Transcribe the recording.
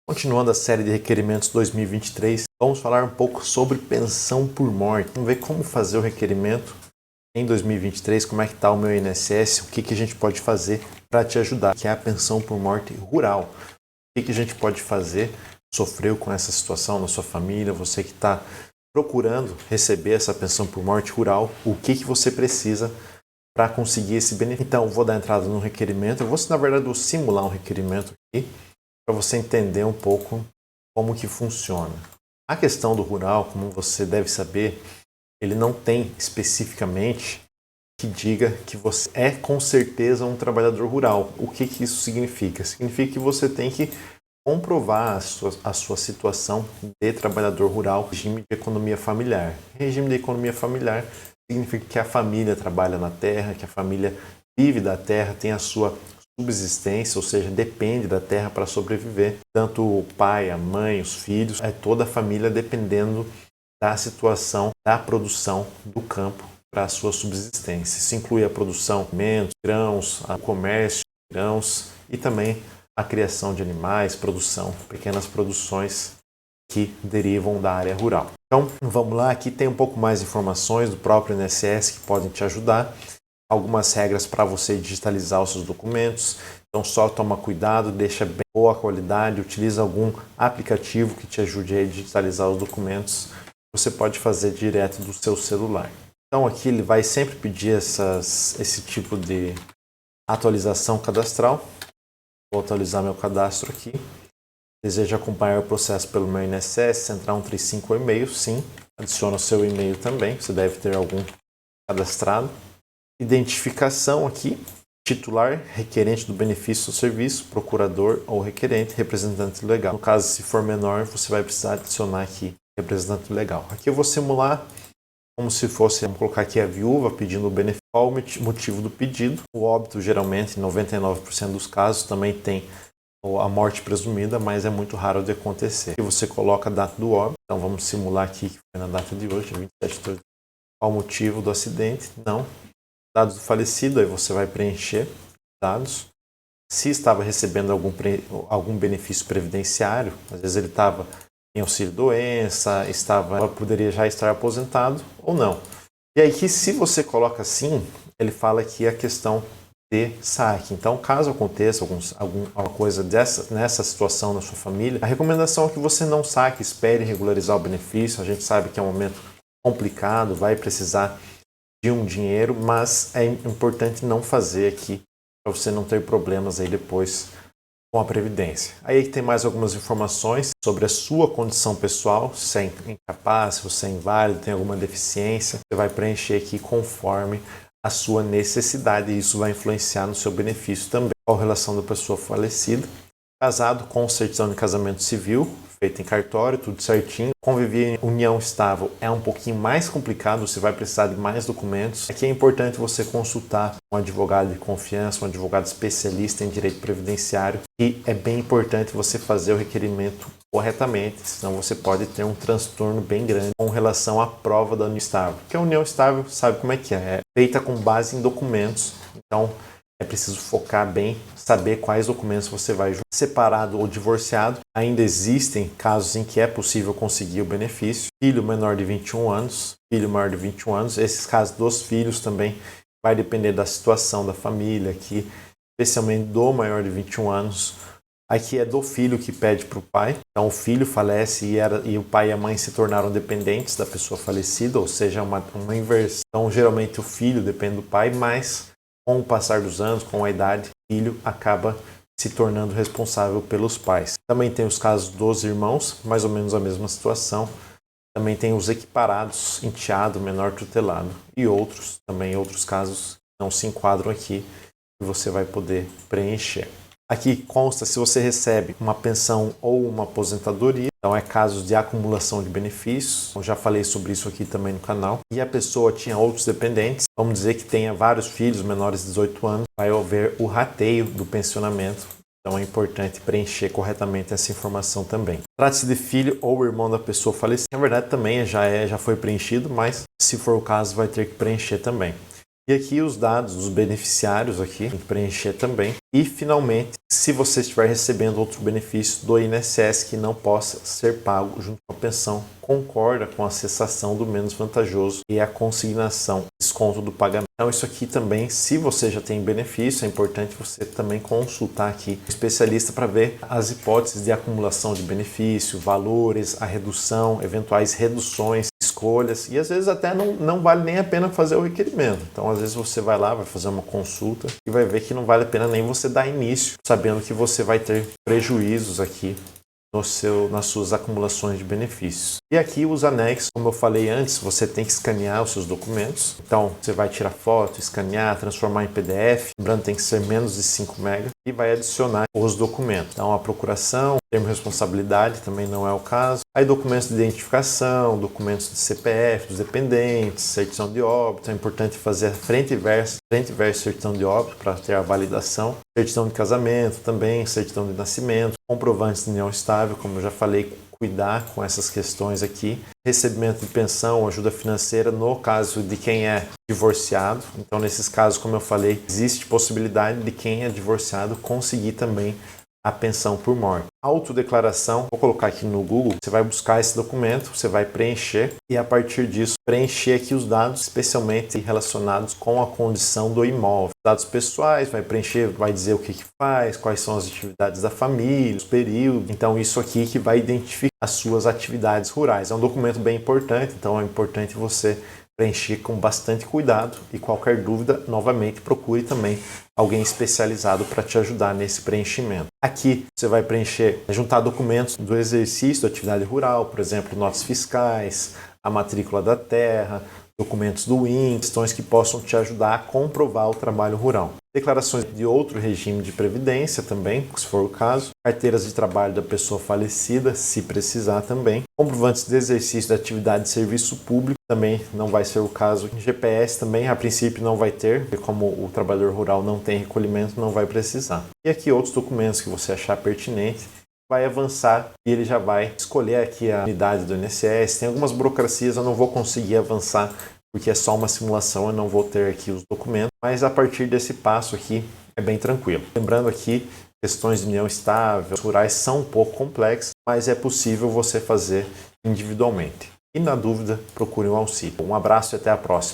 Continuando a série de requerimentos 2023, vamos falar um pouco sobre pensão por morte. Vamos ver como fazer o requerimento em 2023, como é que está o meu INSS, o que a gente pode fazer para te ajudar, que é a pensão por morte rural. O que a gente pode fazer, sofreu com essa situação na sua família, você que está procurando receber essa pensão por morte rural, o que você precisa para conseguir esse benefício. Então, vou dar entrada no requerimento, na verdade, vou simular um requerimento aqui, para você entender um pouco como que funciona. A questão do rural, como você deve saber, ele não tem especificamente que diga que você é com certeza um trabalhador rural. O que isso significa? Significa que você tem que comprovar a sua situação de trabalhador rural, regime de economia familiar. Regime de economia familiar significa que a família trabalha na terra, que a família vive da terra, tem a sua subsistência, ou seja, depende da terra para sobreviver. Tanto o pai, a mãe, os filhos, toda a família dependendo da situação da produção do campo para a sua subsistência. Isso inclui a produção de alimentos, grãos, o comércio de grãos e também a criação de animais, pequenas produções que derivam da área rural. Então, vamos lá, aqui tem um pouco mais de informações do próprio INSS que podem te ajudar. Algumas regras para você digitalizar os seus documentos. Então, só toma cuidado, deixa bem boa qualidade, utiliza algum aplicativo que te ajude a digitalizar os documentos. Você pode fazer direto do seu celular. Então, aqui ele vai sempre pedir esse tipo de atualização cadastral. Vou atualizar meu cadastro aqui. Deseja acompanhar o processo pelo meu INSS, Central 135 e-mail, sim. Adiciona o seu e-mail também, você deve ter algum cadastrado. Identificação aqui, titular, requerente do benefício ou serviço, procurador ou requerente, representante legal. No caso, se for menor, você vai precisar adicionar aqui representante legal. Aqui eu vou simular como se fosse, vamos colocar aqui a viúva pedindo o benefício, qual o motivo do pedido. O óbito, geralmente, em 99% dos casos, também tem a morte presumida, mas é muito raro de acontecer. E você coloca a data do óbito, então vamos simular aqui que foi na data de hoje, 27 de 2. Qual o motivo do acidente? Não. Dados do falecido, aí você vai preencher dados. Se estava recebendo algum benefício previdenciário, às vezes ele estava em auxílio-doença, poderia já estar aposentado ou não. E aí que se você coloca assim, ele fala aqui a questão de saque. Então, caso aconteça alguma coisa nessa situação na sua família, a recomendação é que você não saque, espere regularizar o benefício. A gente sabe que é um momento complicado, vai precisar de um dinheiro, mas é importante não fazer aqui para você não ter problemas aí depois com a Previdência. Aí tem mais algumas informações sobre a sua condição pessoal, se é incapaz, se você é inválido, tem alguma deficiência, você vai preencher aqui conforme a sua necessidade e isso vai influenciar no seu benefício também. Qual a relação da pessoa falecida? Casado com certidão de casamento civil, feito em cartório, tudo certinho. Conviver em união estável é um pouquinho mais complicado, você vai precisar de mais documentos. Aqui é importante você consultar um advogado de confiança, um advogado especialista em direito previdenciário. E é bem importante você fazer o requerimento corretamente, senão você pode ter um transtorno bem grande com relação à prova da união estável. Porque a união estável, sabe como é feita com base em documentos, então é preciso focar bem, saber quais documentos você vai juntar. Separado ou divorciado, ainda existem casos em que é possível conseguir o benefício. Filho menor de 21 anos, filho maior de 21 anos, esses casos dos filhos também vai depender da situação da família aqui, especialmente do maior de 21 anos. Aqui é do filho que pede para o pai, então o filho falece e o pai e a mãe se tornaram dependentes da pessoa falecida, ou seja, uma inversão. Então, geralmente o filho depende do pai, mas com o passar dos anos, com a idade, o filho acaba se tornando responsável pelos pais. Também tem os casos dos irmãos, mais ou menos a mesma situação. Também tem os equiparados, enteado, menor tutelado e outros casos não se enquadram aqui e você vai poder preencher. Aqui consta se você recebe uma pensão ou uma aposentadoria, então é casos de acumulação de benefícios, eu já falei sobre isso aqui também no canal, e a pessoa tinha outros dependentes, vamos dizer que tenha vários filhos menores de 18 anos, vai haver o rateio do pensionamento, então é importante preencher corretamente essa informação também. Trata-se de filho ou irmão da pessoa falecida, na verdade também já foi preenchido, mas se for o caso vai ter que preencher também. E aqui os dados dos beneficiários aqui, tem que preencher também. E finalmente, se você estiver recebendo outro benefício do INSS que não possa ser pago junto com a pensão, concorda com a cessação do menos vantajoso e a consignação, desconto do pagamento. Então isso aqui também, se você já tem benefício, é importante você também consultar aqui um especialista para ver as hipóteses de acumulação de benefício, valores, a redução, eventuais reduções, escolhas, e às vezes até não vale nem a pena fazer o requerimento. Então às vezes você vai lá, vai fazer uma consulta e vai ver que não vale a pena nem você dar início, sabendo que você vai ter prejuízos aqui nas suas acumulações de benefícios. E aqui os anexos, como eu falei antes, você tem que escanear os seus documentos. Então você vai tirar foto, escanear, transformar em PDF, lembrando tem que ser menos de 5 MB, e vai adicionar os documentos. Então a procuração, termo de responsabilidade também não é o caso. Aí documentos de identificação, documentos de CPF, dos dependentes, certidão de óbito. É importante fazer frente e verso certidão de óbito para ter a validação. Certidão de casamento também, certidão de nascimento, comprovantes de união estável, como eu já falei, cuidar com essas questões aqui. Recebimento de pensão, ajuda financeira no caso de quem é divorciado. Então, nesses casos, como eu falei, existe possibilidade de quem é divorciado conseguir também a pensão por morte. Autodeclaração, vou colocar aqui no Google, você vai buscar esse documento, você vai preencher e a partir disso preencher aqui os dados especialmente relacionados com a condição do imóvel. Dados pessoais, vai preencher, vai dizer o que faz, quais são as atividades da família, os períodos. Então isso aqui que vai identificar as suas atividades rurais. É um documento bem importante, então é importante você preencher com bastante cuidado e qualquer dúvida, novamente, procure também alguém especializado para te ajudar nesse preenchimento. Aqui você vai preencher, juntar documentos do exercício da atividade rural, por exemplo, notas fiscais, a matrícula da terra, documentos do INCRA, questões que possam te ajudar a comprovar o trabalho rural. Declarações de outro regime de previdência também, se for o caso. Carteiras de trabalho da pessoa falecida, se precisar também. Comprovantes de exercício da atividade de serviço público, também não vai ser o caso. GPS também, a princípio, não vai ter, porque como o trabalhador rural não tem recolhimento, não vai precisar. E aqui outros documentos que você achar pertinente, vai avançar e ele já vai escolher aqui a unidade do INSS. Tem algumas burocracias, eu não vou conseguir avançar porque é só uma simulação, eu não vou ter aqui os documentos, mas a partir desse passo aqui é bem tranquilo. Lembrando aqui, questões de união estável, rurais são um pouco complexas, mas é possível você fazer individualmente. E na dúvida, procure um auxílio. Um abraço e até a próxima.